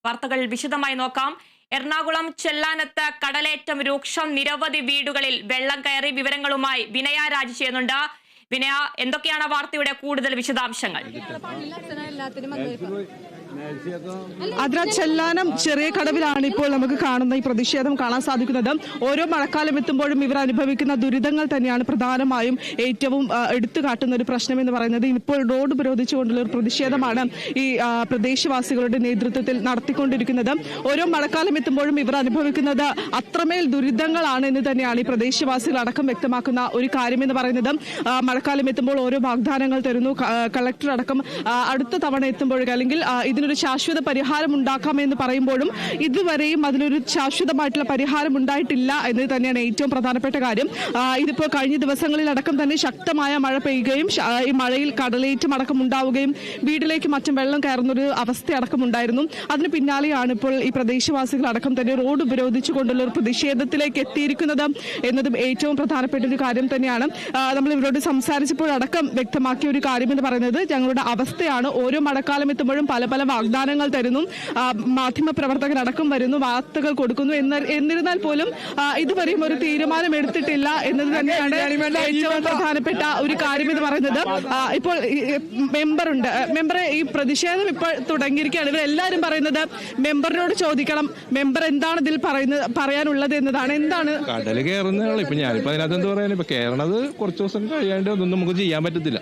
വാർത്തകൾ വിശദമായി നോക്കാം. എറണാകുളം ചെല്ലാനത്ത് കടലേറ്റം രൂക്ഷം, നിരവധി വീടുകളിൽ വെള്ളം കയറി. വിവരങ്ങളുമായി വിനയ രാജി ചെയ്യുന്നുണ്ട്. വിനയ, എന്തൊക്കെയാണ് വാർത്തയുടെ കൂടുതൽ വിശദാംശങ്ങൾ? ചെല്ലാനം ചെറിയ കടവിലാണ് ഇപ്പോൾ നമുക്ക് കാണുന്ന ഈ പ്രതിഷേധം കാണാൻ സാധിക്കുന്നത്. ഓരോ മഴക്കാലം എത്തുമ്പോഴും ഇവർ അനുഭവിക്കുന്ന ദുരിതങ്ങൾ തന്നെയാണ് പ്രധാനമായും ഏറ്റവും എടുത്തു കാട്ടുന്ന ഒരു പ്രശ്നം എന്ന് പറയുന്നത്. ഇപ്പോൾ റോഡ് ഉപരോധിച്ചുകൊണ്ടുള്ള ഒരു പ്രതിഷേധമാണ് ഈ പ്രദേശവാസികളുടെ നേതൃത്വത്തിൽ നടത്തിക്കൊണ്ടിരിക്കുന്നത്. ഓരോ മഴക്കാലം എത്തുമ്പോഴും ഇവർ അനുഭവിക്കുന്നത് അത്രമേൽ ദുരിതങ്ങളാണ് എന്ന് തന്നെയാണ് ഈ പ്രദേശവാസികൾ അടക്കം വ്യക്തമാക്കുന്ന ഒരു കാര്യമെന്ന് പറയുന്നത്. മഴക്കാലം എത്തുമ്പോൾ ഓരോ വാഗ്ദാനങ്ങൾ തരുന്നു. കളക്ടർ അടക്കം അടുത്ത തവണ എത്തുമ്പോഴേക്കും അല്ലെങ്കിൽ ഇതിനൊരു ശാശ്വത പരിഹാരം ഉണ്ടാക്കാമെന്ന് പറയുമ്പോഴും ഇതുവരെയും അതിനൊരു ശാശ്വതമായിട്ടുള്ള പരിഹാരം ഉണ്ടായിട്ടില്ല എന്നത് തന്നെയാണ് ഏറ്റവും പ്രധാനപ്പെട്ട കാര്യം. ഇതിപ്പോൾ കഴിഞ്ഞ ദിവസങ്ങളിൽ അടക്കം തന്നെ ശക്തമായ മഴ പെയ്യുകയും ഈ മഴയിൽ കടലേറ്റം അടക്കം ഉണ്ടാവുകയും വീട്ടിലേക്ക് മറ്റും വെള്ളം കയറുന്നൊരു അവസ്ഥ അടക്കം ഉണ്ടായിരുന്നു. അതിന് പിന്നാലെയാണ് ഇപ്പോൾ ഈ പ്രദേശവാസികൾ അടക്കം തന്നെ റോഡ് ഉപരോധിച്ചുകൊണ്ടുള്ള ഒരു പ്രതിഷേധത്തിലേക്ക് എത്തിയിരിക്കുന്നത് എന്നതും ഏറ്റവും പ്രധാനപ്പെട്ട ഒരു കാര്യം തന്നെയാണ്. നമ്മൾ ഇവരോട് സംസാരിച്ചപ്പോഴടക്കം വ്യക്തമാക്കിയ ഒരു കാര്യം എന്ന് പറയുന്നത് ഞങ്ങളുടെ അവസ്ഥയാണ്. ഓരോ മഴക്കാലം എത്തുമ്പോഴും പല പല വാഗ്ദാനങ്ങൾ തരുന്നു, മാധ്യമ പ്രവർത്തകരടക്കം വരുന്നു, വാർത്തകൾ കൊടുക്കുന്നു. എന്നിരുന്നാൽ പോലും ഇതുവരെയും ഒരു തീരുമാനം എടുത്തിട്ടില്ല എന്നത് തന്നെയാണ് ഏറ്റവും പ്രധാനപ്പെട്ട ഒരു കാര്യം എന്ന് പറയുന്നത്. ഇപ്പോൾ മെമ്പറുണ്ട്. മെമ്പറെ, ഈ പ്രതിഷേധം ഇപ്പോൾ തുടങ്ങിയിരിക്കുകയാണ്. ഇവരെല്ലാവരും പറയുന്നത് മെമ്പറിനോട് ചോദിക്കണം, മെമ്പർ എന്താണ് ഇതിൽ പറയാനുള്ളത് എന്നതാണ്. എന്താണ് കടല് കയറുന്ന ഇപ്പൊ ഞാനിപ്പോ അതിനകത്ത് എന്ത് പറയാൻ, ഇപ്പൊ കയറണത് കുറച്ച് ദിവസം കഴിയാണ്ട് ഒന്നും നമുക്ക് ചെയ്യാൻ പറ്റത്തില്ല.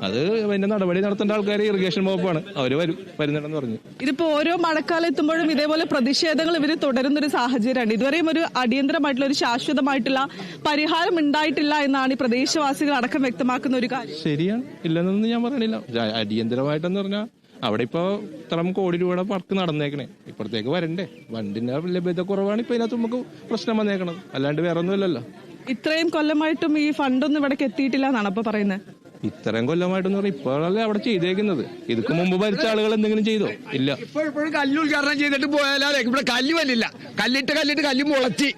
അത് അതിന്റെ നടപടി നടത്തേണ്ട ആൾക്കാർ ഇറിഗേഷൻ വകുപ്പാണ്, അവര് വരുന്നുണ്ടെന്ന് പറഞ്ഞു. ഇതിപ്പോ ഓരോ മഴക്കാലം എത്തുമ്പോഴും ഇതേപോലെ പ്രതിഷേധങ്ങൾ ഇവര് തുടരുന്നൊരു സാഹചര്യമാണ്. ഇതുവരെയും ഒരു അടിയന്തരമായിട്ടുള്ള ഒരു ശാശ്വതമായിട്ടുള്ള പരിഹാരം ഉണ്ടായിട്ടില്ല എന്നാണ് ഈ പ്രദേശവാസികൾ അടക്കം വ്യക്തമാക്കുന്ന ഒരു കാര്യം. ശരിയാണ്, ഇല്ലെന്നൊന്നും ഞാൻ പറയണില്ല. അടിയന്തരമായിട്ടെന്ന് പറഞ്ഞാൽ അവിടെ ഇപ്പൊ ഇത്ര കോടി രൂപയുടെ വർക്ക് നടന്നേക്കണേ, ഇപ്പഴത്തേക്ക് വരണ്ടേ. വണ്ടിന്റെ ലഭ്യത കുറവാണ് ഇപ്പൊ ഇതിനകത്ത് നമുക്ക് പ്രശ്നം വന്നേക്കണം, അല്ലാണ്ട് വേറെ ഒന്നുമില്ലല്ലോ. ഇത്രയും കൊല്ലമായിട്ടും ഈ ഫണ്ടൊന്നും ഇവിടേക്ക് എത്തിയിട്ടില്ല എന്നാണ് അപ്പൊ പറയുന്നത്. ഇത്രയും കൊല്ലമായിട്ടെന്ന് പറഞ്ഞാൽ ഇപ്പോഴല്ലേ അവിടെ ചെയ്തേക്കുന്നത്. ഇതിക്ക് മുമ്പ് ഭരിച്ച ആളുകൾ എന്തെങ്കിലും ചെയ്തോ? ഇല്ല. ഇപ്പോഴും കല്ല് ഉദ്ഘാടനം ചെയ്തിട്ട് പോയാലേ ഇവിടെ കല്ല് വന്നില്ല. കല്ലിട്ട് കല്ല് മുളച്ച്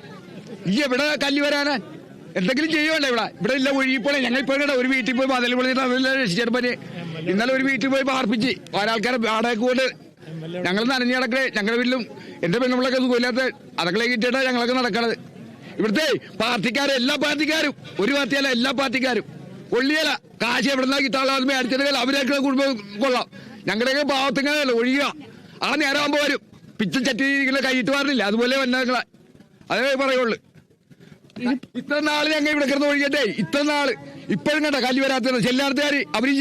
ഈ എവിടെ കല്ല് വരാനാ? എന്തെങ്കിലും ചെയ്യുവല്ലേ ഇവിടെ ഇല്ല. ഒഴുകിപ്പോലെ ഞങ്ങൾ ഇപ്പോഴും ഒരു വീട്ടിൽ പോയി മതിൽ പൊളിച്ചിട്ട് രക്ഷിച്ചിട്ട് പറ്റി. ഇന്നലെ ഒരു വീട്ടിൽ പോയി പാർപ്പിച്ച് ഒരാൾക്കാരെ വാടകയ്ക്ക് കൊണ്ട് ഞങ്ങൾ നനഞ്ഞു കിടക്കണേ. ഞങ്ങളുടെ വീട്ടിലും എന്റെ പെണ്ണുങ്ങളൊക്കെ സുഖമില്ലാത്ത അതൊക്കെ കിട്ടിയിട്ടാണ് ഞങ്ങളൊക്കെ നടക്കണത്. ഇവിടുത്തെ പാർട്ടിക്കാരും എല്ലാ പാർട്ടിക്കാരും, ഒരു പാർട്ടിയല്ല എല്ലാ പാർട്ടിക്കാരും കൊള്ളിയല കാശ് എവിടെന്നാ കിട്ടാനുള്ള മേടിച്ചിട്ട് അവരൊക്കെ കുടുംബം കൊള്ളാം. ഞങ്ങളുടെയൊക്കെ പാവത്തിങ്ങല്ല ഒഴിയുക. ആ നേരമാകുമ്പോ വരും പിച്ച ചട്ടി കൈയിട്ട് പറഞ്ഞില്ല, അതുപോലെ വന്നേക്കള. അതേ പറയുള്ളൂ. ഇത്ര നാള് ഞങ്ങൾ ഇവിടെ കിടന്ന് ഒഴിക്കട്ടെ, ഇത്ര നാള് ഇപ്പോഴും കണ്ട കല്ല് വരാത്തത് ചെല്ലാർത്തുകാർ അവര്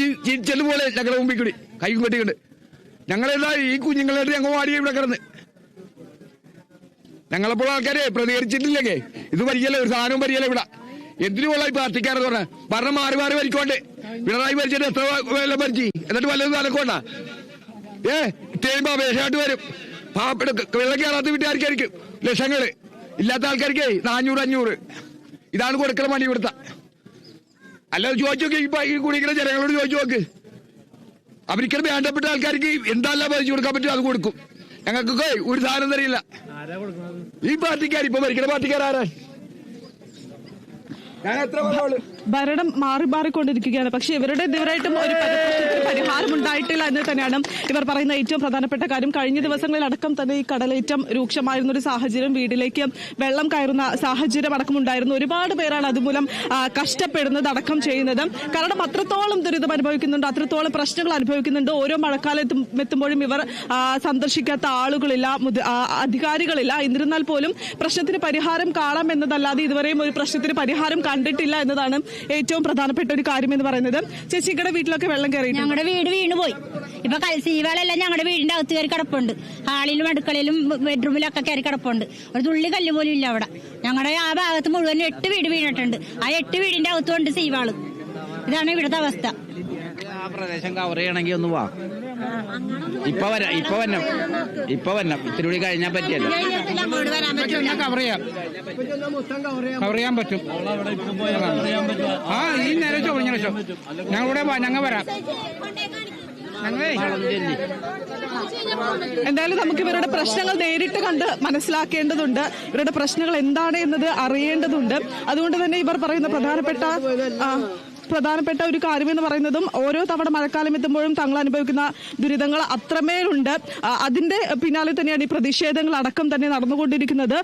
ചെല്ലുപോലെ ഞങ്ങളുടെ മുമ്പിൽ കൂടി കൈ കെട്ടിക്കൊണ്ട് ഞങ്ങളെല്ലാം ഈ കുഞ്ഞുങ്ങളായിട്ട് ഞങ്ങൾ വാടിയ ഇവിടെ കിടന്ന്. ഞങ്ങളെപ്പോൾ ആൾക്കാരെ പ്രതികരിച്ചിട്ടില്ലെങ്കിൽ ഇത് വരികയല്ലേ, ഒരു സാധനവും വരികയല്ലേ ഇവിടെ. എന്തിനുള്ള ഈ പാർട്ടിക്കാരെന്ന് പറഞ്ഞാൽ ഭരണം മാറി മാറി ഭരിക്കോണ്ട്. പിണറായി ഭരിച്ചിട്ട് എത്ര കൊല്ലം ഭരിച്ചു, എന്നിട്ട് വല്ലതും നടക്കോണ്ട. ഇത്രയും അപേക്ഷയായിട്ട് വരും. വെള്ളം കയറാത്ത വീട്ടുകാർക്കായിരിക്കും ലക്ഷങ്ങള്, ഇല്ലാത്ത ആൾക്കാർക്ക് 400-500. ഇതാണ് കൊടുക്കണ പണി ഇവിടുത്തെ. അല്ലാതെ ചോദിച്ചു നോക്കി ഇപ്പൊ ഈ കുടിക്കുന്ന ജനങ്ങളോട് ചോദിച്ചു നോക്ക്. അവർക്ക് വേണ്ടപ്പെട്ട ആൾക്കാർക്ക് എന്തെല്ലാം ഭരിച്ചു കൊടുക്കാൻ പറ്റും അത് കൊടുക്കും. ഞങ്ങൾക്കൊക്കെ ഒരു സാധനം തരില്ല. ഈ പാർട്ടിക്കാർ ഇപ്പൊ ഭരിക്കണ പാർട്ടിക്കാരാരാ? ഭരണം മാറി മാറിക്കൊണ്ടിരിക്കുകയാണ്. പക്ഷെ ഇവരായിട്ടും ഒരു പരിഹാരം ഉണ്ടായിട്ടില്ല എന്ന് തന്നെയാണ് ഇവർ പറയുന്ന ഏറ്റവും പ്രധാനപ്പെട്ട കാര്യം. കഴിഞ്ഞ ദിവസങ്ങളിൽ അടക്കം തന്നെ ഈ കടലേറ്റം രൂക്ഷമായിരുന്ന ഒരു സാഹചര്യം, വീട്ടിലേക്ക് വെള്ളം കയറുന്ന സാഹചര്യം അടക്കം ഉണ്ടായിരുന്നു. ഒരുപാട് പേരാണ് അതുമൂലം കഷ്ടപ്പെടുന്നത് അടക്കം ചെയ്യുന്നത്. കാരണം അത്രത്തോളം ദുരിതം അനുഭവിക്കുന്നുണ്ട്, അത്രത്തോളം പ്രശ്നങ്ങൾ അനുഭവിക്കുന്നുണ്ട്. ഓരോ മഴക്കാലത്തും എത്തുമ്പോഴും ഇവർ സന്ദർശിക്കാത്ത ആളുകളില്ല, അധികാരികളില്ല. എന്നിരുന്നാൽ പോലും പ്രശ്നത്തിന് പരിഹാരം കാണാം എന്നതല്ലാതെ ഇതുവരെയും ഒരു പ്രശ്നത്തിന് പരിഹാരം കണ്ടിട്ടില്ല എന്നതാണ് ഏറ്റവും പ്രധാനപ്പെട്ട ഒരു കാര്യം എന്ന് പറയുന്നത്. ചേച്ചിയുടെ വീട്ടിലൊക്കെ വെള്ളം കയറി? ഞങ്ങളുടെ വീട് വീണ് പോയി. ഇപ്പൊ കൽസീവളെല്ലാം ഞങ്ങളുടെ വീടിന്റെ അകത്ത് കയറി കിടപ്പുണ്ട്. ഹാളിലും അടുക്കളയിലും ബെഡ്റൂമിലൊക്കെ കയറി കിടപ്പുണ്ട്. ഒരു തുള്ളി കല്ല് പോലും ഇല്ല അവിടെ. ഞങ്ങളുടെ ആ ഭാഗത്ത് മുഴുവൻ 8 വീട് വീണിട്ടുണ്ട്. ആ 8 വീടിന്റെ അകത്തുണ്ട് സീവാള്. ഇതാണ് ഇവിടുത്തെ അവസ്ഥ. ആ പ്രദേശം കവർ ചെയ്യണമെങ്കിൽ ഒന്ന് വാ. ഇപ്പൊ വരണം ഇത്തിരി കൂടി കഴിഞ്ഞാൽ പറ്റിയല്ലോ. കവർ ചെയ്യാൻ പറ്റും. ആ ഈ നേരെ ഞങ്ങളുടെ ഞങ്ങൾ വരാം. എന്തായാലും നമുക്ക് ഇവരുടെ പ്രശ്നങ്ങൾ നേരിട്ട് കണ്ട് മനസ്സിലാക്കേണ്ടതുണ്ട്. ഇവരുടെ പ്രശ്നങ്ങൾ എന്താണ് എന്നത് അറിയേണ്ടതുണ്ട്. അതുകൊണ്ട് തന്നെ ഇവർ പറയുന്ന പ്രധാനപ്പെട്ട പ്രധാനപ്പെട്ട ഒരു കാര്യം എന്ന് പറയുന്നതും ഓരോ തവണ മഴക്കാലം എത്തുമ്പോഴും തങ്ങൾ അനുഭവിക്കുന്ന ദുരിതങ്ങൾ അത്രമേലുണ്ട്. അതിന്റെ പിന്നാലെ തന്നെയാണ് ഈ പ്രതിഷേധങ്ങൾ അടക്കം തന്നെ നടന്നുകൊണ്ടിരിക്കുന്നത്.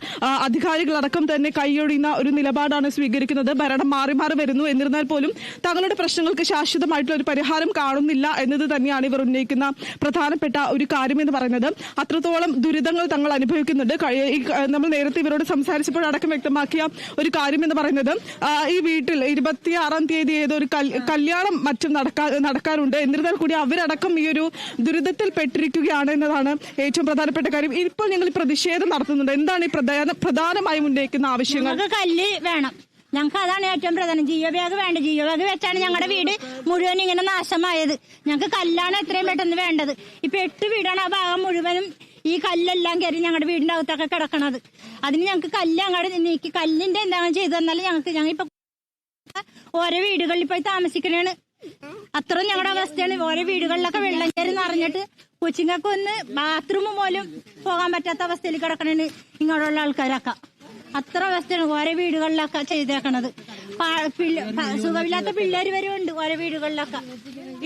അധികാരികളടക്കം തന്നെ കൈയൊഴിയുന്ന ഒരു നിലപാടാണ് സ്വീകരിക്കുന്നത്. ഭരണം മാറി മാറി വരുന്നു. എന്നിരുന്നാൽ പോലും തങ്ങളുടെ പ്രശ്നങ്ങൾക്ക് ശാശ്വതമായിട്ടുള്ള ഒരു പരിഹാരം കാണുന്നില്ല എന്നത് തന്നെയാണ് ഇവർ ഉന്നയിക്കുന്ന പ്രധാനപ്പെട്ട ഒരു കാര്യം എന്ന് പറയുന്നത്. അത്രത്തോളം ദുരിതങ്ങൾ തങ്ങൾ അനുഭവിക്കുന്നുണ്ട്. നമ്മൾ നേരത്തെ ഇവരോട് സംസാരിച്ചപ്പോഴടക്കം വ്യക്തമാക്കിയ ഒരു കാര്യം എന്ന് പറയുന്നത് ഈ വീട്ടിൽ 26-ാം തീയതി ഏതൊരു കല്യാണം മറ്റും നടക്കാറുണ്ട്. എന്നിരുന്നാൽ കൂടി അവരടക്കം ഈ ഒരു ദുരിതത്തിൽ പെട്ടിരിക്കുകയാണ് എന്നതാണ് ഏറ്റവും പ്രധാനപ്പെട്ട കാര്യം. ഇപ്പോൾ ഞങ്ങൾ പ്രതിഷേധം നടത്തുന്നുണ്ട്. എന്താണ് ഈ പ്രധാനമായും ഉന്നയിക്കുന്ന ആവശ്യങ്ങൾ? കല്ല് വേണം, ഞങ്ങൾക്ക് അതാണ് ഏറ്റവും പ്രധാനം. ജിയോ ബാഗ് വേണ്ട. ജിയോ ബാഗ് വെച്ചാണ് ഞങ്ങളുടെ വീട് മുഴുവൻ ഇങ്ങനെ നാശമായത്. ഞങ്ങൾക്ക് കല്ലാണ് എത്രയും പെട്ടെന്ന് വേണ്ടത്. ഇപ്പൊ 8 വീടാണ്, ആ ഭാഗം മുഴുവനും ഈ കല്ലെല്ലാം കയറി ഞങ്ങളുടെ വീടിന്റെ അകത്തൊക്കെ കിടക്കണത്. അതിന് ഞങ്ങൾക്ക് കല്ല് അങ്ങോട്ട് നീക്കി കല്ലിന്റെ എന്താണ് ചെയ്തു തന്നാൽ ഞങ്ങളിപ്പോ ഓരോ വീടുകളിൽ പോയി താമസിക്കണേണ്. അത്രയും ഞങ്ങളുടെ അവസ്ഥയാണ്. ഓരോ വീടുകളിലൊക്കെ വെള്ളം കയറി നിറഞ്ഞിട്ട് കൊച്ചിങ്ങൾക്ക് ഒന്ന് ബാത്റൂം പോലും പോകാൻ പറ്റാത്ത അവസ്ഥയിൽ കിടക്കണേണ് ഇങ്ങോട്ടുള്ള ആൾക്കാരൊക്കെ. അത്ര അവസ്ഥയാണ് ഓരോ വീടുകളിലൊക്കെ ചെയ്തേക്കണത്. സുഖമില്ലാത്ത പിള്ളേര് വരെ ഉണ്ട് ഓരോ വീടുകളിലൊക്കെ.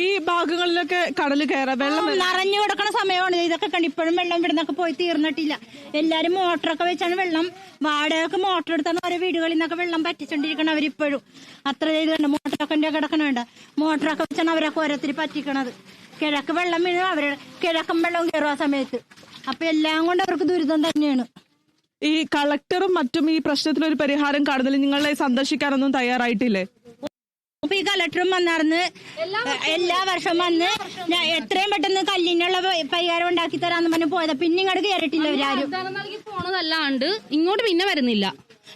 ഈ ഭാഗങ്ങളിലൊക്കെ കടൽ കയറാം, വെള്ളം നിറഞ്ഞു കൊടുക്കണ സമയമാണ്. ഇതൊക്കെ കണ്ട് ഇപ്പോഴും വെള്ളം ഇവിടുന്നൊക്കെ പോയി തീർന്നിട്ടില്ല. എല്ലാരും മോട്ടറൊക്കെ വെച്ചാണ് വെള്ളം, വാടകയൊക്കെ മോട്ടർ എടുത്താണ് ഓരോ വീടുകളിൽ നിന്നൊക്കെ വെള്ളം പറ്റിച്ചോണ്ടിരിക്കണം അവരിപ്പോഴും. അത്ര ചെയ്ത് കണ്ട് മോട്ടറൊക്കെ കിടക്കണുണ്ട്. മോട്ടറൊക്കെ വെച്ചാണ് അവരൊക്കെ ഓരോരുത്തർ പറ്റിക്കണത്. കിഴക്ക് വെള്ളം വീഴും, അവരുടെ കിഴക്കും വെള്ളം കയറും ആ സമയത്ത്. അപ്പൊ എല്ലാം കൊണ്ട് അവർക്ക് ദുരിതം തന്നെയാണ്. ഈ കളക്ടറും മറ്റും ഈ പ്രശ്നത്തിനൊരു പരിഹാരം കാണുന്നില്ല. നിങ്ങളെ സന്ദർശിക്കാനൊന്നും തയ്യാറായിട്ടില്ലേ? അപ്പൊ ഈ കളക്ടറും വന്നാർന്ന് എല്ലാ വർഷവും വന്ന് എത്രയും പെട്ടെന്ന് കല്ലിനുള്ള പരിഹാരം ഉണ്ടാക്കി തരാന്ന് പറഞ്ഞ് പോയത്. പിന്നെ ഇങ്ങോട്ട് കയറിയിട്ടില്ല അവരാരും. പോണതല്ലാണ്ട് ഇങ്ങോട്ട് പിന്നെ വരുന്നില്ല.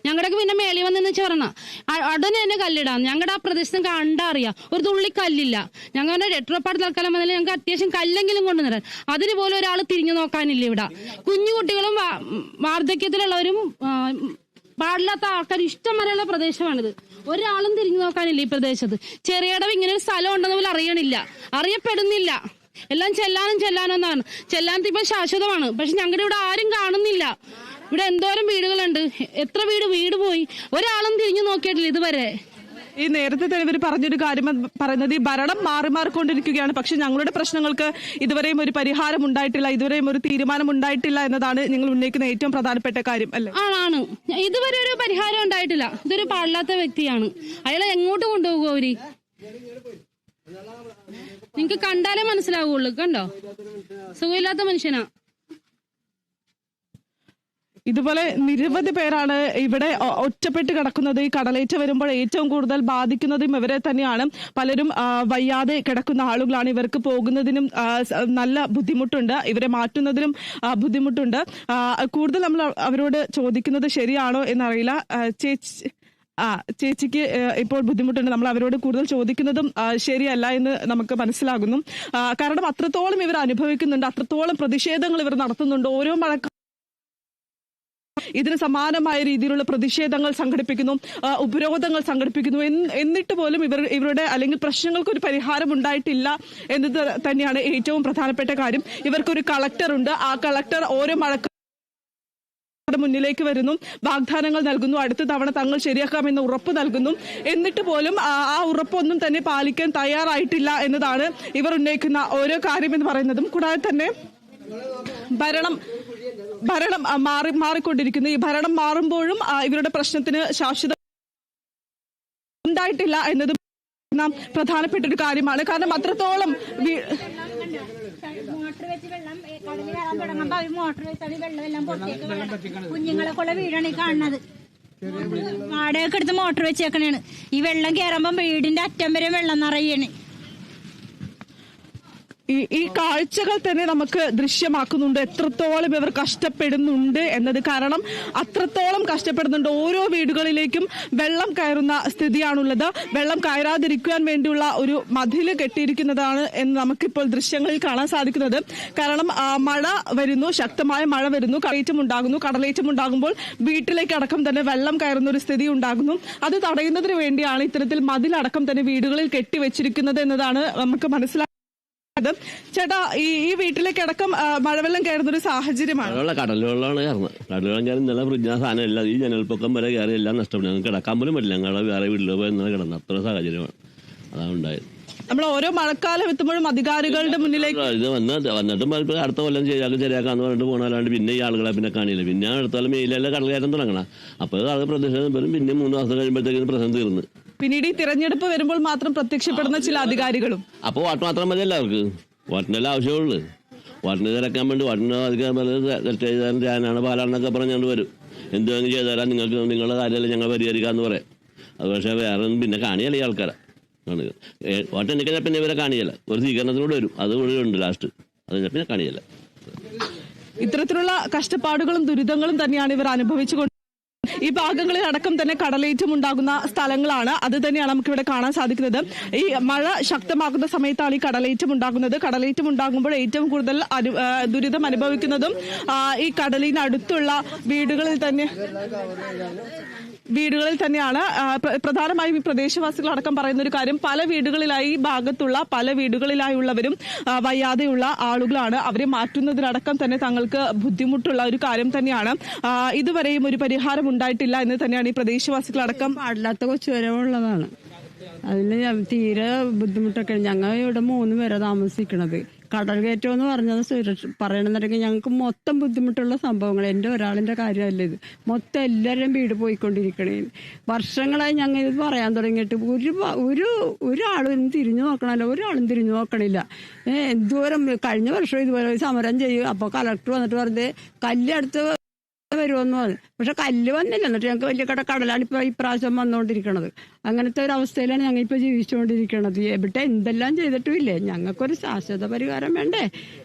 ഞങ്ങളുടെ പിന്നെ മേളി വന്നെന്ന് പറഞ്ഞ ഉടനെ തന്നെ കല്ലിടാം. ഞങ്ങളുടെ ആ പ്രദേശം കണ്ടറിയാം, ഒരു തുള്ളി കല്ലില്ല. ഞങ്ങളുടെ എട്ടറപ്പാട് തൽക്കാലം വന്നാലും ഞങ്ങൾക്ക് അത്യാവശ്യം കല്ലെങ്കിലും കൊണ്ടുവരാൻ അതിന് പോലും ഒരാൾ തിരിഞ്ഞു നോക്കാനില്ല. ഇവിടെ കുഞ്ഞു കുട്ടികളും വാർദ്ധക്യത്തിലുള്ളവരും പാടില്ലാത്ത ആൾക്കാർ ഇഷ്ടം വരെയുള്ള പ്രദേശമാണിത്. ഒരാളും തിരിഞ്ഞു നോക്കാനില്ല ഈ പ്രദേശത്ത്. ചെറിയടവ് ഇങ്ങനെ ഒരു സ്ഥലം ഉണ്ടെന്ന് പോലും അറിയണില്ല, അറിയപ്പെടുന്നില്ല. എല്ലാം ചെല്ലാനും എന്നാണ്. ചെല്ലാനത്ത് ഇപ്പൊ ശാശ്വതമാണ്. പക്ഷെ ഞങ്ങളുടെ ഇവിടെ ആരും കാണുന്നില്ല. ഇവിടെ എന്തോരം വീടുകളുണ്ട്, എത്ര വീട് പോയി, ഒരാളും തിരിഞ്ഞു നോക്കിയിട്ടില്ല ഇതുവരെ. ഈ നേരത്തെ തന്നെ ഇവർ പറഞ്ഞൊരു കാര്യം പറയുന്നത് ഈ ഭരണം മാറിക്കൊണ്ടിരിക്കുകയാണ്. പക്ഷെ ഞങ്ങളുടെ പ്രശ്നങ്ങൾക്ക് ഇതുവരെയും ഒരു പരിഹാരം ഉണ്ടായിട്ടില്ല, ഇതുവരെയും ഒരു തീരുമാനം ഉണ്ടായിട്ടില്ല എന്നതാണ് നിങ്ങൾ ഉന്നയിക്കുന്ന ഏറ്റവും പ്രധാനപ്പെട്ട കാര്യം, അല്ലേ? ആണ്. ഇതുവരെ ഒരു പരിഹാരം ഉണ്ടായിട്ടില്ല. ഇതൊരു പാടില്ലാത്ത വ്യക്തിയാണ്. അയാളെ എങ്ങോട്ട് കൊണ്ടുപോകും അവര്? നിങ്ങക്ക് കണ്ടാലേ മനസ്സിലാവുള്ളൂ. കണ്ടോ, സുഖമില്ലാത്ത മനുഷ്യനാ. ഇതുപോലെ നിരവധി പേരാണ് ഇവിടെ ഒറ്റപ്പെട്ട് കിടക്കുന്നത്. ഈ കടലേറ്റം വരുമ്പോൾ ഏറ്റവും കൂടുതൽ ബാധിക്കുന്നതും ഇവരെ തന്നെയാണ്. പലരും വയ്യാതെ കിടക്കുന്ന ആളുകളാണ്. ഇവർക്ക് പോകുന്നതിനും നല്ല ബുദ്ധിമുട്ടുണ്ട്, ഇവരെ മാറ്റുന്നതിനും ബുദ്ധിമുട്ടുണ്ട്. കൂടുതൽ നമ്മൾ അവരോട് ചോദിക്കുന്നത് ശരിയാണോ എന്നറിയില്ല. ചേച്ചിക്ക് ഇപ്പോൾ ബുദ്ധിമുട്ടുണ്ട്. നമ്മൾ അവരോട് കൂടുതൽ ചോദിക്കുന്നതും ശരിയല്ല എന്ന് നമുക്ക് മനസ്സിലാകുന്നു. കാരണം അത്രത്തോളം ഇവർ അനുഭവിക്കുന്നുണ്ട്, അത്രത്തോളം പ്രതിഷേധങ്ങൾ ഇവർ നടത്തുന്നുണ്ട്. ഓരോ മഴക്കാലം ഇതിന് സമാനമായ രീതിയിലുള്ള പ്രതിഷേധങ്ങൾ സംഘടിപ്പിക്കുന്നു, ഉപരോധങ്ങൾ സംഘടിപ്പിക്കുന്നു. എന്നിട്ട് പോലും ഇവരുടെ അല്ലെങ്കിൽ പ്രശ്നങ്ങൾക്ക് ഒരു പരിഹാരം ഉണ്ടായിട്ടില്ല എന്നത് തന്നെയാണ് ഏറ്റവും പ്രധാനപ്പെട്ട കാര്യം. ഇവർക്കൊരു കളക്ടറുണ്ട്. ആ കളക്ടർ ഓരോ മുന്നിലേക്ക് വരുന്നു, വാഗ്ദാനങ്ങൾ നൽകുന്നു, അടുത്ത തവണ തങ്ങൾ ശരിയാക്കാമെന്ന് ഉറപ്പ് നൽകുന്നു. എന്നിട്ട് പോലും ആ ഉറപ്പൊന്നും തന്നെ പാലിക്കാൻ തയ്യാറായിട്ടില്ല എന്നതാണ് ഇവർ ഉന്നയിക്കുന്ന ഓരോ കാര്യം എന്ന് പറയുന്നതും. കൂടാതെ തന്നെ ഭരണം മാറിക്കൊണ്ടിരിക്കുന്നു. ഈ ഭരണം മാറുമ്പോഴും ഇവരുടെ പ്രശ്നത്തിന് ശാശ്വത ഉണ്ടായിട്ടില്ല എന്നത് പ്രധാനപ്പെട്ട ഒരു കാര്യമാണ്. കാരണം അത്രത്തോളം മോട്ടർ വെച്ച് വെള്ളം കടലിൽ കയറാൻ തുടങ്ങുമ്പോ അവർ മോട്ടർ വെച്ചാണ് വെള്ളം പൊട്ടിയേക്ക്. കുഞ്ഞുങ്ങളൊക്കെ വീടാണ് ഈ കാണുന്നത്. വാടകയൊക്കെ എടുത്ത് മോട്ടർ വെച്ചേക്കണേണ്. ഈ വെള്ളം കയറുമ്പോ വീടിന്റെ അറ്റം വരെ വെള്ളം നിറയാണ്. ഈ കാഴ്ചകൾ തന്നെ നമുക്ക് ദൃശ്യമാക്കുന്നുണ്ട് എത്രത്തോളം ഇവർ കഷ്ടപ്പെടുന്നുണ്ട് എന്നത്. കാരണം അത്രത്തോളം കഷ്ടപ്പെടുന്നുണ്ട്. ഓരോ വീടുകളിലേക്കും വെള്ളം കയറുന്ന സ്ഥിതിയാണുള്ളത്. വെള്ളം കയറാതിരിക്കുവാൻ വേണ്ടിയുള്ള ഒരു മതില് കെട്ടിയിരിക്കുന്നതാണ് എന്ന് നമുക്കിപ്പോൾ ദൃശ്യങ്ങളിൽ കാണാൻ സാധിക്കുന്നത്. കാരണം മഴ വരുന്നു, ശക്തമായ മഴ വരുന്നു, കടലേറ്റം ഉണ്ടാകുമ്പോൾ വീട്ടിലേക്ക് അടക്കം തന്നെ വെള്ളം കയറുന്ന ഒരു സ്ഥിതി ഉണ്ടാകുന്നു. അത് തടയുന്നതിന് വേണ്ടിയാണ് ഇത്തരത്തിൽ മതിലടക്കം തന്നെ വീടുകളിൽ കെട്ടിവെച്ചിരിക്കുന്നത് എന്നതാണ് നമുക്ക് മനസ്സിലാക്കുന്നത്. ചേട്ടാ, ഈ വീട്ടിലേക്ക് അടക്കം മഴവെള്ളം കയറുന്ന ഒരു സാഹചര്യമാണ്. കടലുവെള്ളമാണ് കയറുന്നത്. കടലുവെള്ളം കയറി ഇന്നലെ ഫ്രിഡ്ജിന സാധനം എല്ലാം ഈ ജനൽപ്പൊക്കം വരെ കയറി എല്ലാം നഷ്ടപ്പെട്ടു. ഞങ്ങൾക്ക് കിടക്കാൻ പോലും പറ്റില്ല. ഞങ്ങളെ വേറെ വീട്ടിൽ പോയി ഇന്നലെ കിടന്നു. അത്ര സാഹചര്യമാണ്. അതാണ് ഉണ്ടായത്. നമ്മൾ ഓരോ മഴക്കാലം എത്തുമ്പോഴും അധികാരികളുടെ മുന്നിലേക്ക് ഇത് വന്നിട്ടും അടുത്ത കൊല്ലം ശരിയാക്കാന്ന് പറഞ്ഞിട്ട് പോകണല്ലാണ്ട് പിന്നെ ഈ ആളുകളെ പിന്നെ കാണിയില്ല. പിന്നെ അടുത്ത കൊല്ലം മെയിലെല്ലാം കടൽകയറ്റം തുടങ്ങണം. അപ്പോൾ അത് പ്രതിഷേധം വരും. പിന്നെ 3 മാസം കഴിയുമ്പോഴത്തേക്കും പ്രശ്നം തീർന്ന്. പിന്നീട് ഈ തിരഞ്ഞെടുപ്പ് വരുമ്പോൾ മാത്രം പ്രത്യക്ഷപ്പെടുന്ന ചില അധികാരികളും അപ്പോൾ വോട്ട് മാത്രം മതി എല്ലാവർക്ക്. വോട്ടിനെല്ലാം ആവശ്യമുള്ളൂ. വോട്ടിന് തിരക്കാൻ വേണ്ടി വോട്ടിന് അധികം ഞാനാണ് പാലാണെന്നൊക്കെ പറഞ്ഞുകൊണ്ട് വരും. എന്ത് വേണമെങ്കിൽ ചെയ്താലും നിങ്ങൾക്ക് നിങ്ങളുടെ കാര്യമല്ല ഞങ്ങൾ പരിഹരിക്കാമെന്ന് പറയാം. അത് പക്ഷേ വേറെ ഒന്നും പിന്നെ കാണിയല്ല ഈ ആൾക്കാരെ. വോട്ട് എണ്ണിക്കഴിഞ്ഞാൽ പിന്നെ ഇവരെ കാണിയല്ല. ഒരു സ്വീകരണത്തിലൂടെ വരും. അത് ഉണ്ട് ലാസ്റ്റ്. അത് പിന്നെ കാണിയല്ല. ഇത്തരത്തിലുള്ള കഷ്ടപ്പാടുകളും ദുരിതങ്ങളും തന്നെയാണ് ഇവർ അനുഭവിച്ചുകൊണ്ട് ഈ ഭാഗങ്ങളിൽ അടക്കം തന്നെ കടലേറ്റം ഉണ്ടാകുന്ന സ്ഥലങ്ങളാണ്. അത് തന്നെയാണ് നമുക്കിവിടെ കാണാൻ സാധിക്കുന്നത്. ഈ മഴ ശക്തമാകുന്ന സമയത്താണ് ഈ കടലേറ്റം ഉണ്ടാകുന്നത്. കടലേറ്റം ഉണ്ടാകുമ്പോൾ ഏറ്റവും കൂടുതൽ ദുരിതം അനുഭവിക്കുന്നതും ഈ കടലിനടുത്തുള്ള വീടുകളിൽ തന്നെയാണ്. പ്രധാനമായും ഈ പ്രദേശവാസികൾ അടക്കം പറയുന്ന ഒരു കാര്യം, പല വീടുകളിലായുള്ളവരും വയ്യാതെയുള്ള ആളുകളാണ്. അവരെ മാറ്റുന്നതിനടക്കം തന്നെ തങ്ങൾക്ക് ബുദ്ധിമുട്ടുള്ള ഒരു കാര്യം തന്നെയാണ്. ഇതുവരെയും ഒരു പരിഹാരം ഉണ്ടായിട്ടില്ല എന്ന് തന്നെയാണ് ഈ പ്രദേശവാസികളടക്കം. പാടില്ലാത്ത കൊച്ചുവരവുള്ളതാണ്. അതിന് തീരെ ബുദ്ധിമുട്ടൊക്കെ. ഞങ്ങൾ ഇവിടെ 3 പേരെ താമസിക്കണത്. കടൽ കയറ്റം എന്ന് പറഞ്ഞത് പറയണമെന്നുണ്ടെങ്കിൽ ഞങ്ങൾക്ക് മൊത്തം ബുദ്ധിമുട്ടുള്ള സംഭവങ്ങൾ. എൻ്റെ ഒരാളിൻ്റെ കാര്യമല്ല ഇത്. മൊത്തം എല്ലാവരുടെയും വീട് പോയിക്കൊണ്ടിരിക്കണേ. വർഷങ്ങളായി ഞങ്ങൾ ഇത് പറയാൻ തുടങ്ങിയിട്ട് ഒരാളും തിരിഞ്ഞു നോക്കണമല്ലോ. ഒരാളും തിരിഞ്ഞു നോക്കണില്ല. എന്തോരം കഴിഞ്ഞ വർഷം ഇതുപോലെ സമരം ചെയ്യും. അപ്പോൾ കളക്ടർ വന്നിട്ട് പറഞ്ഞത് കല്ലടുത്ത് വരുമെന്ന് പറഞ്ഞു. പക്ഷെ കല്ല് വന്നില്ല. എന്നിട്ട് ഞങ്ങൾക്ക് വലിയ കടലാണ് ഇപ്പോൾ ഇപ്രാവശ്യം വന്നുകൊണ്ടിരിക്കണത്. അങ്ങനത്തെ ഒരു അവസ്ഥയിലാണ് ഞങ്ങൾ ഇപ്പോൾ ജീവിച്ചുകൊണ്ടിരിക്കണത്. എവിടെ എന്തെല്ലാം ചെയ്തിട്ടും ഇല്ലേ. ഞങ്ങൾക്കൊരു ശാശ്വത പരിഹാരം വേണ്ടേ.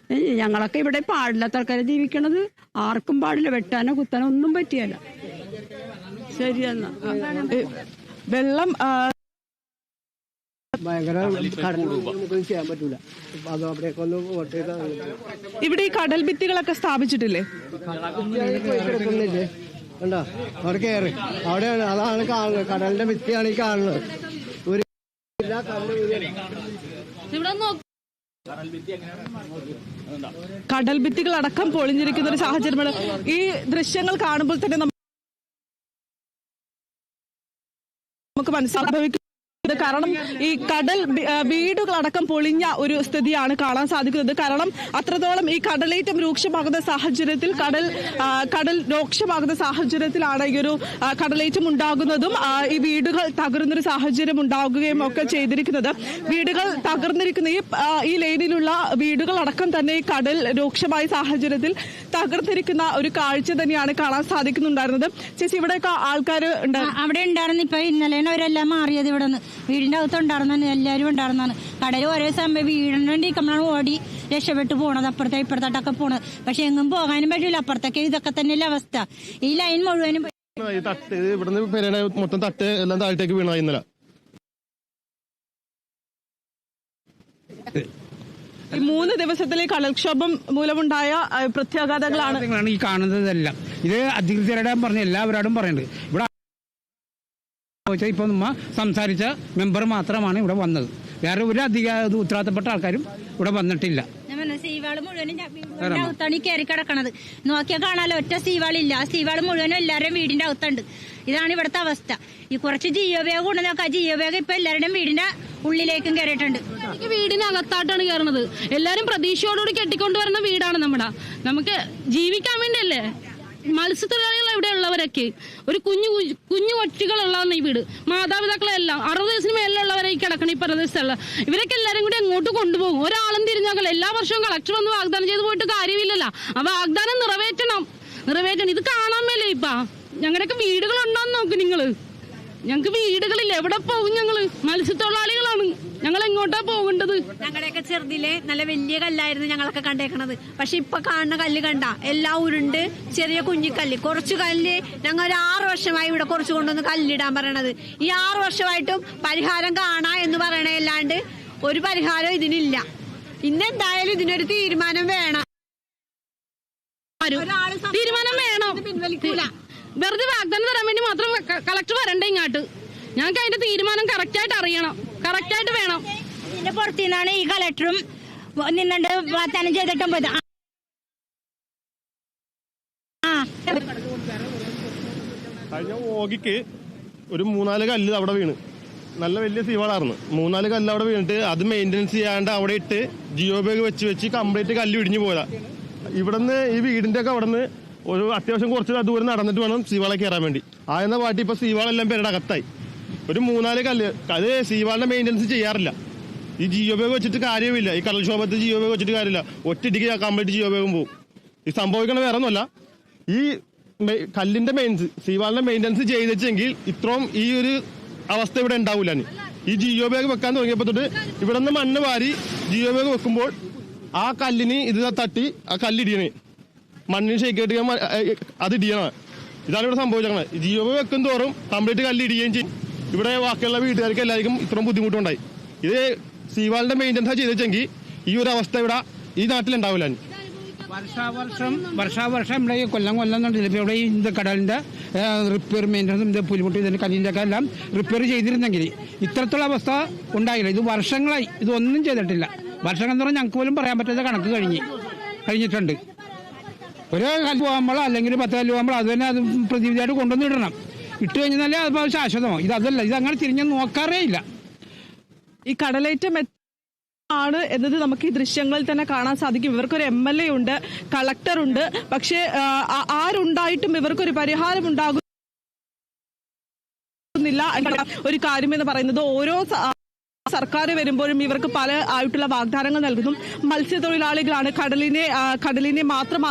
ഞങ്ങളൊക്കെ ഇവിടെ പാടില്ലാത്ത ആൾക്കാരെ ജീവിക്കണത്. ആർക്കും പാടില്ല. വെട്ടാനോ കുത്താനോ ഒന്നും പറ്റിയല്ല. ശരിയെന്നാ വെള്ളം ഭയങ്കര ചെയ്യാൻ പറ്റൂല. അത് അവിടെയൊക്കെ ഒന്ന് വോട്ട് ചെയ്താൽ ഇവിടെ ഈ കടൽ ഭിത്തികളൊക്കെ സ്ഥാപിച്ചിട്ടില്ലേ? കിടക്കുന്നില്ലേ കണ്ടോ? അവിടെ കയറി അവിടെയാണ്. അതാണ് കാണുന്നത്. കടലിന്റെ ഭിത്തിയാണ് ഈ കാണുന്നത്. ഒരു കടൽ ഭിത്തികളടക്കം പൊളിഞ്ഞിരിക്കുന്ന ഒരു സാഹചര്യമാണ്. ഈ ദൃശ്യങ്ങൾ കാണുമ്പോൾ തന്നെ നമുക്ക് മനസ്സിലാവും. കാരണം ഈ കടൽ വീടുകളടക്കം പൊളിഞ്ഞ ഒരു സ്ഥിതിയാണ് കാണാൻ സാധിക്കുന്നത്. കാരണം അത്രത്തോളം ഈ കടലേറ്റം രൂക്ഷമാകുന്ന സാഹചര്യത്തിൽ കടൽ രൂക്ഷമാകുന്ന സാഹചര്യത്തിലാണ് ഈ ഒരു കടലേറ്റം ഉണ്ടാകുന്നതും ഈ വീടുകൾ തകർന്നൊരു സാഹചര്യം ഉണ്ടാകുകയും ഒക്കെ ചെയ്തിരിക്കുന്നത്. വീടുകൾ തകർന്നിരിക്കുന്ന ഈ ലൈനിലുള്ള വീടുകളടക്കം തന്നെ ഈ കടൽ രൂക്ഷമായ സാഹചര്യത്തിൽ തകർന്നിരിക്കുന്ന ഒരു കാഴ്ച തന്നെയാണ് കാണാൻ സാധിക്കുന്നുണ്ടായിരുന്നത്. ചേച്ചി, ഇവിടെയൊക്കെ ആൾക്കാർ അവിടെ ഉണ്ടായിരുന്നു. ഇപ്പൊ ഇന്നലെയാണ് അവരെല്ലാം മാറിയത്. ഇവിടെ നിന്ന് വീടിന്റെ അകത്തുണ്ടായിരുന്നാണ് എല്ലാവരും ഉണ്ടായിരുന്നാണ്. കടൽ ഒരേ സമയം വീടിനോണ്ടിരിക്കുമ്പോഴാണ് ഓടി രക്ഷപ്പെട്ടു പോണത്. ഇപ്പുറത്തോട്ടൊക്കെ പോണത്. പക്ഷെ എങ്ങും പോകാനും പറ്റില്ല. അപ്പുറത്തൊക്കെ ഇതൊക്കെ തന്നെയല്ലേ അവസ്ഥ. ഈ ലൈൻ മുഴുവനും ഇവിടുന്ന് മൊത്തം തട്ട് എല്ലാം താഴത്തേക്ക് വീണ ഇന്നലെ. ഈ 3 ദിവസത്തിലെ കടൽക്ഷോഭം മൂലമുണ്ടായ പ്രത്യാഘാതങ്ങളാണ് ഈ കാണുന്നതെല്ലാം. ഇത് അധികൃതരുടെ പറഞ്ഞ എല്ലാവരോടും പറയുന്നുണ്ട്. ഇവിടെ ഇപ്പൊ സംസാരിച്ച മെമ്പർ മാത്രമാണ് ഇവിടെ വന്നത്. വേറെ ഒരു ഉത്തരവാദിത്തപ്പെട്ട ആൾക്കാരും ഇവിടെ വന്നിട്ടില്ല. സീവാള് മുഴുവനും അകത്താണ് കയറി കിടക്കണത്. നോക്കിയാൽ കാണാലോ, ഒറ്റ സീവാളില്ല. ആ സീവാള് മുഴുവനും എല്ലാവരുടെയും വീടിന്റെ അകത്തുണ്ട്. ഇതാണ് ഇവിടുത്തെ അവസ്ഥ. ഈ കുറച്ച് ജിയോ ബാഗ് കൊണ്ട് നോക്കാം. ജിയോ ബാഗ് ഇപ്പൊ എല്ലാവരുടെയും വീടിന്റെ ഉള്ളിലേക്കും കയറിയിട്ടുണ്ട്. വീടിനകത്തായിട്ടാണ് കയറുന്നത്. എല്ലാരും പ്രതീക്ഷയോടുകൂടി കെട്ടിക്കൊണ്ടുവരുന്ന വീടാണ് നമ്മുടെ. നമുക്ക് ജീവിക്കാൻ വേണ്ടിയല്ലേ. മത്സ്യത്തൊഴിലാളികൾ ഇവിടെ ഉള്ളവരൊക്കെ ഒരു കുഞ്ഞു കൊച്ചുകളുള്ളതാണ് ഈ വീട്. മാതാപിതാക്കളെല്ലാം 60 വയസ്സിന് മേലുള്ളവരെ ഈ കിടക്കണ ഈ പ്രദേശത്തുള്ള ഇവരൊക്കെ എല്ലാവരും കൂടി അങ്ങോട്ട് കൊണ്ടുപോകും. ഒരാളും തിരിഞ്ഞാൽ എല്ലാ വർഷവും കളക്ടർ വന്ന് വാഗ്ദാനം ചെയ്ത് പോയിട്ട് കാര്യമില്ലല്ലോ. ആ വാഗ്ദാനം നിറവേറ്റണം. ഇത് കാണാൻ മേലേ. ഇപ്പൊ ഞങ്ങളുടെയൊക്കെ വീടുകളുണ്ടോന്ന് നോക്ക് നിങ്ങള്. ഞങ്ങൾക്ക് വീടുകളില്ല. എവിടെ പോകും ഞങ്ങള്? മത്സ്യത്തൊഴിലാളികളാണ്. ഞങ്ങൾ എങ്ങോട്ടാ പോകേണ്ടത്? ഞങ്ങളുടെയൊക്കെ ചെറുതിലെ നല്ല വലിയ കല്ലായിരുന്നു ഞങ്ങളൊക്കെ കണ്ടേക്കണത്. പക്ഷെ ഇപ്പൊ കാണുന്ന കല്ല് കണ്ട എല്ലാം ഉരുണ്ട് ചെറിയ കുഞ്ഞിക്കല്ല്. കുറച്ചു കല്ല് ഞങ്ങൾ ഒരു 6 വർഷമായി ഇവിടെ കുറച്ച് കൊണ്ടുവന്ന് കല്ലിടാൻ പറയണത്. ഈ 6 വർഷമായിട്ടും പരിഹാരം കാണാ എന്ന് പറയണല്ലാണ്ട് ഒരു പരിഹാരം ഇതിനില്ല. ഇന്നെന്തായാലും ഇതിനൊരു തീരുമാനം വേണം. തീരുമാനം വേണം. പിൻവലിക്കൂല. വെറുതെ വാഗ്ദാനം തരാൻ വേണ്ടി മാത്രം കളക്ടർ വരണ്ടേ ഇങ്ങോട്ട്. ഞങ്ങൾക്ക് അതിന്റെ തീരുമാനം കറക്റ്റായിട്ട് അറിയണം. കറക്റ്റായിട്ട് വേണം. ഇതിന്റെ പുറത്തുനിന്നാണ് ഈ കളക്ടറും നിന്നുണ്ട് വാഗ്ദാനം ചെയ്തിട്ടും പോയത്. കഴിഞ്ഞ ഓഗിക്ക് ഒരു 3-4 കല്ല് അവിടെ വീണ്. നല്ല വലിയ സീവാളായിരുന്നു. 3-4 കല്ല് അവിടെ വീണിട്ട് അത് മെയിൻ്റെനൻസ് ചെയ്യാണ്ട് അവിടെ ഇട്ട് ജിയോ ബാഗ് വെച്ച് കംപ്ലീറ്റ് കല്ല് ഇടിഞ്ഞു പോയതാ. ഇവിടുന്ന് ഈ വീടിന്റെ ഒക്കെ അവിടെ നിന്ന് ഒരു അത്യാവശ്യം കുറച്ച് ദൂരം നടന്നിട്ട് വേണം സീവാള കയറാൻ വേണ്ടി. ആയെന്ന പാട്ടി ഇപ്പൊ സീവാളെല്ലാം പേരുടെ അകത്തായി. ഒരു 3-4 കല്ല് അത് സീവാളിന്റെ മെയിൻ്റെനൻസ് ചെയ്യാറില്ല. ഈ ജിയോ ബാഗ് വെച്ചിട്ട് കാര്യമില്ല. ഈ കടൽക്ഷോഭത്തിൽ ജിയോ ബാഗ് വെച്ചിട്ട് കാര്യമില്ല. ഒറ്റയിടിക്ക് കംപ്ലീറ്റ് ജിയോ ബാഗും പോകും. ഈ സംഭവിക്കണ വേറെ ഒന്നുമല്ല, ഈ കല്ലിന്റെ സീവാളിന്റെ മെയിൻ്റെനൻസ് ചെയ്തെങ്കിൽ ഇത്രയും ഈ ഒരു അവസ്ഥ ഇവിടെ ഉണ്ടാവില്ല. ഈ ജിയോ ബാഗ് വെക്കാൻ തുടങ്ങിയപ്പോൾ തൊട്ട് ഇവിടെ നിന്ന് മണ്ണ് വാരി ജിയോ ബാഗ് വെക്കുമ്പോൾ ആ കല്ലിന് ഇത് തട്ടി ആ കല്ലിടിയണേ, മണ്ണിന് ഷേക്കിട്ട് അത് ഇടിയണ. ഇതാണ് ഇവിടെ സംഭവിച്ചത്. ജിയോ ബാഗ് വെക്കും തോറും കംപ്ലീറ്റ് കല്ലിടുകയും ചെയ്യും. ഇവിടെ ബാക്കിയുള്ള വീട്ടുകാർക്ക് എല്ലാവർക്കും ഇത്രയും ബുദ്ധിമുട്ടുണ്ടായി. ഇത് സീവാളിന്റെ മെയിൻ്റെനൻസ് ചെയ്തെങ്കിൽ ഈ ഒരു അവസ്ഥ ഇവിടെ ഈ നാട്ടിലുണ്ടാവില്ല. വർഷാവർഷം ഇവിടെ ഈ കൊല്ലം കണ്ടില്ല. ഇപ്പോൾ ഇവിടെ ഈ കടലിന്റെ റിപ്പയർ മെയിൻ്റെനൻസും പുലിമുട്ട് ഇതിന്റെ കല്ലിന്റെ ഒക്കെ എല്ലാം റിപ്പയർ ചെയ്തിരുന്നെങ്കിൽ ഇത്തരത്തിലുള്ള അവസ്ഥ ഉണ്ടായില്ല. ഇത് വർഷങ്ങളായി ഇതൊന്നും ചെയ്തിട്ടില്ല. വർഷങ്ങൾ എന്ന് പറഞ്ഞാൽ ഞങ്ങൾക്ക് പോലും പറയാൻ പറ്റാത്ത കണക്ക് കഴിഞ്ഞിട്ടുണ്ട്. ഒരു കല്ല് പോകുമ്പോൾ അല്ലെങ്കിൽ 10 കല്ല് പോകുമ്പോൾ അത് തന്നെ അത് പ്രതിവിധിയായിട്ട് കൊണ്ടുവന്ന് ഇടണം. ഇട്ട് കഴിഞ്ഞാലേ അത് ശാശ്വതമോ. ഇതല്ല, ഇതങ്ങനെ തിരിഞ്ഞ് നോക്കാറേ ഇല്ല. ഈ കടലേറ്റം ആണ് എന്നത് നമുക്ക് ഈ ദൃശ്യങ്ങളിൽ തന്നെ കാണാൻ സാധിക്കും. ഇവർക്കൊരു MLA ഉണ്ട്, കളക്ടർ ഉണ്ട്. പക്ഷേ ആരുണ്ടായിട്ടും ഇവർക്കൊരു പരിഹാരം ഉണ്ടാകുന്നില്ല. ഒരു കാര്യമെന്ന് പറയുന്നത് ഓരോ സർക്കാർ വരുമ്പോഴും ഇവർക്ക് പല ആയിട്ടുള്ള വാഗ്ദാനങ്ങൾ നൽകുന്നു. മത്സ്യത്തൊഴിലാളികളാണ്, കടലിനെ മാത്രം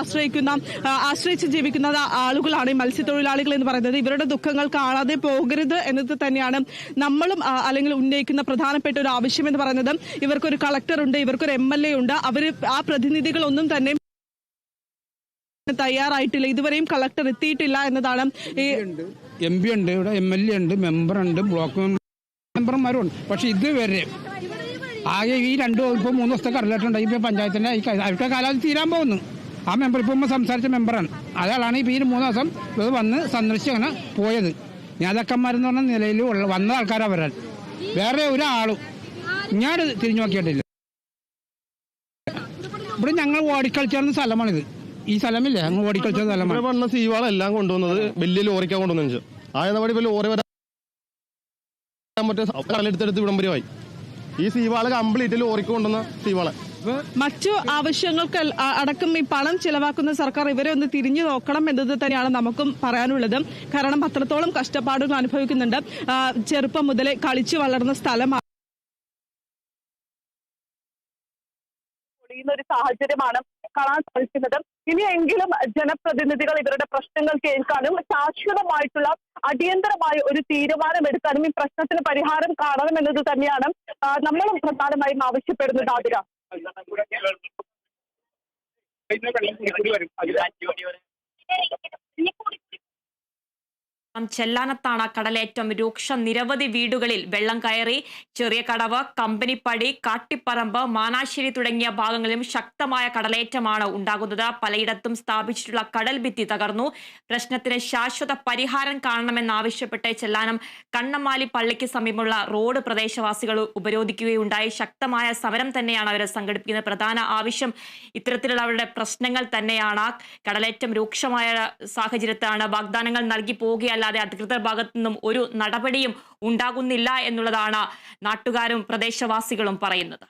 ആശ്രയിച്ച് ജീവിക്കുന്ന ആളുകളാണ് മത്സ്യത്തൊഴിലാളികൾ എന്ന് പറയുന്നത്. ഇവരുടെ ദുഃഖങ്ങൾ കാണാതെ പോകരുത് എന്നത് തന്നെയാണ് നമ്മളും അല്ലെങ്കിൽ ഉന്നയിക്കുന്ന പ്രധാനപ്പെട്ട ഒരു ആവശ്യം എന്ന് പറയുന്നത്. ഇവർക്കൊരു കളക്ടർ ഉണ്ട്, ഇവർക്കൊരു MLA ഉണ്ട്. ആ പ്രതിനിധികളൊന്നും തന്നെ തയ്യാറായിട്ടില്ല. ഇതുവരെയും കളക്ടർ എത്തിയിട്ടില്ല എന്നതാണ്. MP ഉണ്ട്, ഇവിടെ MLA ഉണ്ട്, മെമ്പർ ഉണ്ട്, ബ്ലോക്ക് മെമ്പർമാരുണ്ട്. പക്ഷെ ഇതുവരെ ആകെ ഈ 2 ഇപ്പോൾ 3 ദിവസത്തെ കടലേറ്റുണ്ട്. ഇപ്പോൾ പഞ്ചായത്തിന്റെ അവരുടെ കാലാവധി തീരാൻ പോകുന്നു. ആ മെമ്പർ ഇപ്പോൾ സംസാരിച്ച മെമ്പറാണ്. അയാളാണ് ഇപ്പോൾ ഈ 3 ദിവസം ഇത് വന്ന് സന്ദർശിച്ച് അങ്ങനെ പോയത്. നേതാക്കന്മാരെന്ന് പറഞ്ഞ നിലയിൽ വന്ന ആൾക്കാരവരാൻ വേറെ ഒരാളും ഇങ്ങോട്ട് തിരിഞ്ഞു നോക്കിയിട്ടില്ല. ഇവിടെ ഞങ്ങൾ ഓടിക്കളിച്ചാർന്ന സ്ഥലമാണിത്. ഈ സ്ഥലമില്ലേ, ഞങ്ങൾ ഓടിക്കളിച്ച സ്ഥലമാണ്. സീവാളെല്ലാം കൊണ്ടുവന്നത് വലിയ ലോറിക്കാ കൊണ്ടുവന്നു. ആയതുകൊണ്ട് ഇപ്പൊ ലോറി കടലെടുത്തെടുത്ത് വിടംബരമായി. ഈ സീവാള് കംപ്ലീറ്റ് ലോറിക്ക് കൊണ്ടുവന്ന സീവാള്. മറ്റു ആവശ്യങ്ങൾക്ക് അടക്കം ഈ പണം ചിലവാക്കുന്ന സർക്കാർ ഇവരെ ഒന്ന് തിരിഞ്ഞു നോക്കണം എന്നത് തന്നെയാണ് നമുക്കും പറയാനുള്ളത്. കാരണം അത്രത്തോളം കഷ്ടപ്പാടുകൾ അനുഭവിക്കുന്നുണ്ട്. ചെറുപ്പം മുതലേ കളിച്ചു വളർന്ന സ്ഥലമാണ്. ഒരു സാഹചര്യമാണ് കാണാൻ സാധിക്കുന്നത്. ഇനിയെങ്കിലും ജനപ്രതിനിധികൾ ഇവരുടെ പ്രശ്നങ്ങൾ കേൾക്കാനും ശാശ്വതമായിട്ടുള്ള അടിയന്തരമായ ഒരു തീരുമാനമെടുക്കാനും ഈ പ്രശ്നത്തിന് പരിഹാരം കാണണമെന്നത് തന്നെയാണ് നമ്മളും പ്രധാനമായും ആവശ്യപ്പെടുന്നത്. ആതിര, ചെല്ലാനത്താണ് കടലേറ്റം രൂക്ഷം. നിരവധി വീടുകളിൽ വെള്ളം കയറി. ചെറിയ കടവ്, കമ്പനിപ്പടി, കാട്ടിപ്പറമ്പ്, മാനാശ്ശേരി തുടങ്ങിയ ഭാഗങ്ങളിലും ശക്തമായ കടലേറ്റമാണ് ഉണ്ടാകുന്നത്. പലയിടത്തും സ്ഥാപിച്ചിട്ടുള്ള കടൽ ഭിത്തി തകർന്നു. പ്രശ്നത്തിന് ശാശ്വത പരിഹാരം കാണണമെന്നാവശ്യപ്പെട്ട് ചെല്ലാനം കണ്ണമാലി പള്ളിക്ക് സമീപമുള്ള റോഡ് പ്രദേശവാസികൾ ഉപരോധിക്കുകയുണ്ടായി. ശക്തമായ സമരം തന്നെയാണ് അവർ സംഘടിപ്പിക്കുന്നത്. പ്രധാന ആവശ്യം ഇത്തരത്തിലുള്ള അവരുടെ പ്രശ്നങ്ങൾ തന്നെയാണ്. കടലേറ്റം രൂക്ഷമായ സാഹചര്യത്തിലാണ് വാഗ്ദാനങ്ങൾ നൽകി പോവുകയല്ലാതെ അധികൃതർ ഭാഗത്തു നിന്നും ഒരു നടപടിയും ഉണ്ടാകുന്നില്ല എന്നുള്ളതാണ് നാട്ടുകാരും പ്രദേശവാസികളും പറയുന്നത്.